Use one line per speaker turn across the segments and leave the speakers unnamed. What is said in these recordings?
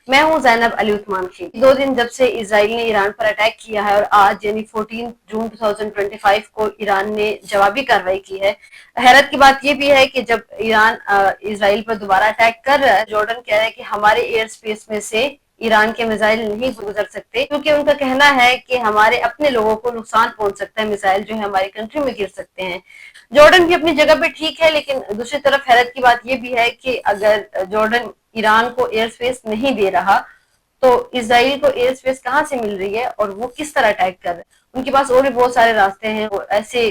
میں ہوں زینب علی عثمان کی۔ 2 دن جب سے اسرائیل نے ایران پر اٹیک کیا ہے اور آج یعنی 14 جون 2025 کو ایران نے جوابی کارروائی کی ہے۔ حیرت کی بات یہ بھی ہے کہ جب ایران اسرائیل پر دوبارہ اٹیک کر رہا ہے، جارڈن کہہ رہا ہے کہ ہمارے ایئر اسپیس میں سے ایران کے میزائل نہیں گزر سکتے، کیونکہ ان کا کہنا ہے کہ ہمارے اپنے لوگوں کو نقصان پہنچ سکتا ہے، میزائل جو ہے ہماری کنٹری میں گر سکتے ہیں۔ جارڈن بھی اپنی جگہ پہ ٹھیک ہے، لیکن دوسری طرف حیرت کی بات یہ بھی ہے کہ اگر جارڈن ایران کو ایئر اسپیس نہیں دے رہا تو اسرائیل کو ایئر اسپیس کہاں سے مل رہی ہے اور وہ کس طرح اٹیک کر رہے ہیں؟ ان کے پاس اور بھی بہت سارے راستے ہیں، وہ ایسے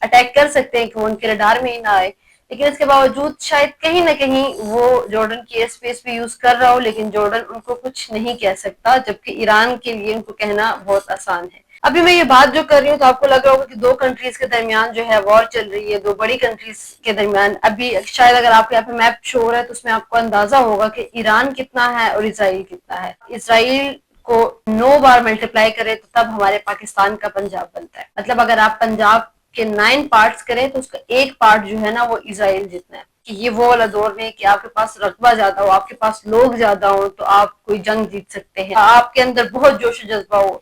اٹیک کر سکتے ہیں کہ وہ ان کے رڈار میں ہی نہ آئے، لیکن اس کے باوجود شاید کہیں نہ کہیں وہ جارڈن کی ایئر اسپیس بھی یوز کر رہا ہو، لیکن جارڈن ان کو کچھ نہیں کہہ سکتا، جبکہ ایران کے لیے ان کو کہنا بہت آسان ہے۔ ابھی میں یہ بات جو کر رہی ہوں تو آپ کو لگ رہا ہوگا کہ 2 کنٹریز کے درمیان جو ہے وار چل رہی ہے، 2 بڑی کنٹریز کے درمیان۔ ابھی شاید اگر آپ کو یہاں پہ میپ شو ہو رہا ہے تو اس میں آپ کو اندازہ ہوگا کہ ایران کتنا ہے اور اسرائیل کتنا ہے۔ اسرائیل کو 9 بار ملٹیپلائی کرے تو تب ہمارے پاکستان کا پنجاب بنتا ہے۔ مطلب اگر آپ پنجاب کے 9 پارٹس کریں تو اس کا 1 پارٹ جو ہے نا وہ اسرائیل جتنا ہے۔ کہ یہ وہ والا دور نہیں کہ آپ کے پاس رقبہ زیادہ ہو، آپ کے پاس لوگ زیادہ ہوں تو آپ کوئی جنگ جیت سکتے ہیں، آپ کے اندر بہت جوش و جذبہ ہو،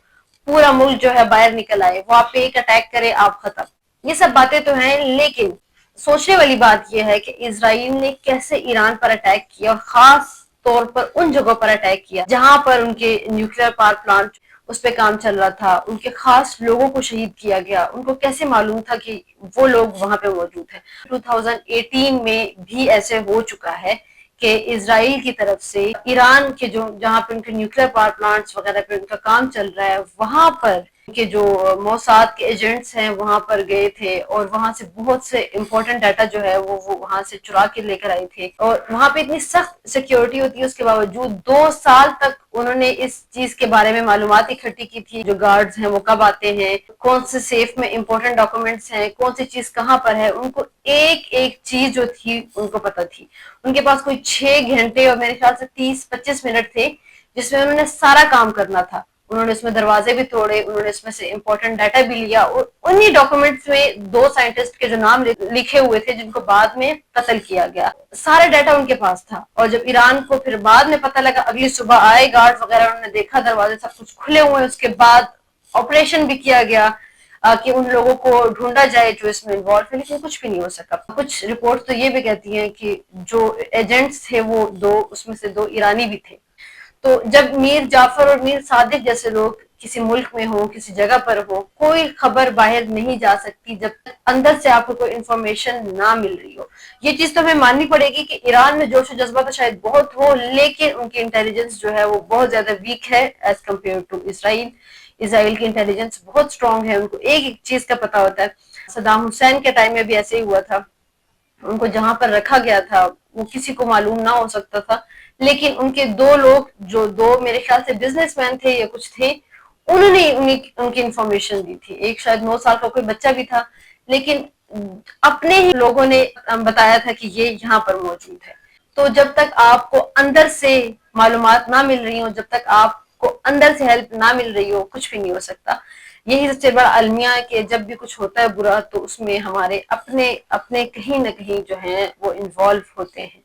پورا ملک جو ہے باہر نکل آئے، وہ آپ پہ ایک اٹیک کرے، آپ ختم۔ یہ سب باتیں تو ہیں، لیکن سوچنے والی بات یہ ہے کہ اسرائیل نے کیسے ایران پر اٹیک کیا، اور خاص طور پر ان جگہوں پر اٹیک کیا جہاں پر ان کے نیوکلیئر پاور پلانٹ اس پہ کام چل رہا تھا، ان کے خاص لوگوں کو شہید کیا گیا۔ ان کو کیسے معلوم تھا کہ وہ لوگ وہاں پہ موجود ہیں؟ 2018 میں بھی ایسے ہو چکا ہے کہ اسرائیل کی طرف سے ایران کے جہاں پہ ان کے نیوکلیئر پاور پلانٹس وغیرہ پہ ان کا کام چل رہا ہے، وہاں پر کے جو موساد کے ایجنٹس ہیں وہاں پر گئے تھے اور وہاں سے بہت سے امپورٹنٹ ڈیٹا جو ہے وہ وہاں سے چرا کے لے کر آئے تھے، اور وہاں پہ اتنی سخت سیکیورٹی ہوتی ہے، اس کے باوجود 2 سال تک انہوں نے اس چیز کے بارے میں معلومات اکٹھی کی تھی، جو گارڈز ہیں وہ کب آتے ہیں، کون سے سیف میں امپورٹنٹ ڈاکومنٹس ہیں، کون سی چیز کہاں پر ہے، ان کو ایک ایک چیز جو تھی ان کو پتہ تھی۔ ان کے پاس کوئی 6 گھنٹے اور میرے خیال سے 30-25 منٹ تھے جس میں انہوں نے سارا کام کرنا تھا۔ انہوں نے اس میں دروازے بھی توڑے، انہوں نے اس میں سے امپورٹنٹ ڈیٹا بھی لیا، اور انہی ڈاکومنٹس میں 2 سائنٹسٹ کے جو نام لکھے ہوئے تھے جن کو بعد میں قتل کیا گیا، سارا ڈیٹا ان کے پاس تھا۔ اور جب ایران کو پھر بعد میں پتہ لگا، اگلی صبح آئے گارڈ وغیرہ، انہوں نے دیکھا دروازے سب کچھ کھلے ہوئے، اس کے بعد آپریشن بھی کیا گیا کہ ان لوگوں کو ڈھونڈا جائے جو اس میں انوالو تھے، لیکن کچھ بھی نہیں ہو سکا۔ کچھ رپورٹ تو یہ بھی کہتی ہیں کہ جو ایجنٹس تھے وہ اس میں سے 2 ایرانی بھی تھے۔ تو جب میر جعفر اور میر صادق جیسے لوگ کسی ملک میں ہو، کسی جگہ پر ہو، کوئی خبر باہر نہیں جا سکتی جب تک اندر سے آپ کو کوئی انفارمیشن نہ مل رہی ہو۔ یہ چیز تو ہمیں ماننی پڑے گی کہ ایران میں جوش و جذبہ تو شاید بہت ہو، لیکن ان کی انٹیلیجنس جو ہے وہ بہت زیادہ ویک ہے ایز کمپیئر ٹو اسرائیل۔ اسرائیل کی انٹیلیجنس بہت اسٹرانگ ہے، ان کو ایک ایک چیز کا پتہ ہوتا ہے۔ صدام حسین کے ٹائم میں بھی ایسے ہی ہوا تھا، ان کو جہاں پر رکھا گیا تھا وہ کسی کو معلوم نہ ہو سکتا تھا، لیکن ان کے 2 لوگ جو 2 میرے خیال سے بزنس مین تھے یا کچھ تھے، انہوں نے ان کی انفارمیشن دی تھی۔ ایک شاید 9 سال کا کوئی بچہ بھی تھا، لیکن اپنے ہی لوگوں نے بتایا تھا کہ یہ یہاں پر موجود ہے۔ تو جب تک آپ کو اندر سے معلومات نہ مل رہی ہوں، جب تک آپ کو اندر سے ہیلپ نہ مل رہی ہو، کچھ بھی نہیں ہو سکتا۔ یہی سب سے بڑا المیہ ہے کہ جب بھی کچھ ہوتا ہے برا تو اس میں ہمارے اپنے کہیں نہ کہیں جو ہیں وہ انوالو ہوتے ہیں۔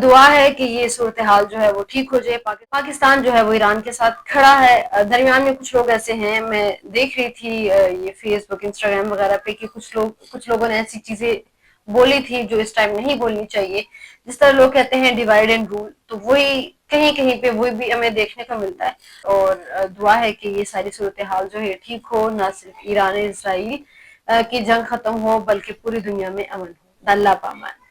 دعا ہے کہ یہ صورتحال جو ہے وہ ٹھیک ہو جائے۔ پاکستان جو ہے وہ ایران کے ساتھ کھڑا ہے۔ درمیان میں کچھ لوگ ایسے ہیں، میں دیکھ رہی تھی یہ فیس بک، انسٹاگرام وغیرہ پہ، کہ کچھ لوگوں نے ایسی چیزیں بولی تھی جو اس ٹائم نہیں بولنی چاہیے۔ جس طرح لوگ کہتے ہیں ڈیوائیڈ اینڈ رول، تو وہی کہیں کہیں پہ وہی بھی ہمیں دیکھنے کو ملتا ہے۔ اور دعا ہے کہ یہ ساری صورتحال جو ہے ٹھیک ہو، نہ صرف ایران اسرائیل کی جنگ ختم ہو بلکہ پوری دنیا میں امن ہو۔ اللہ پامان۔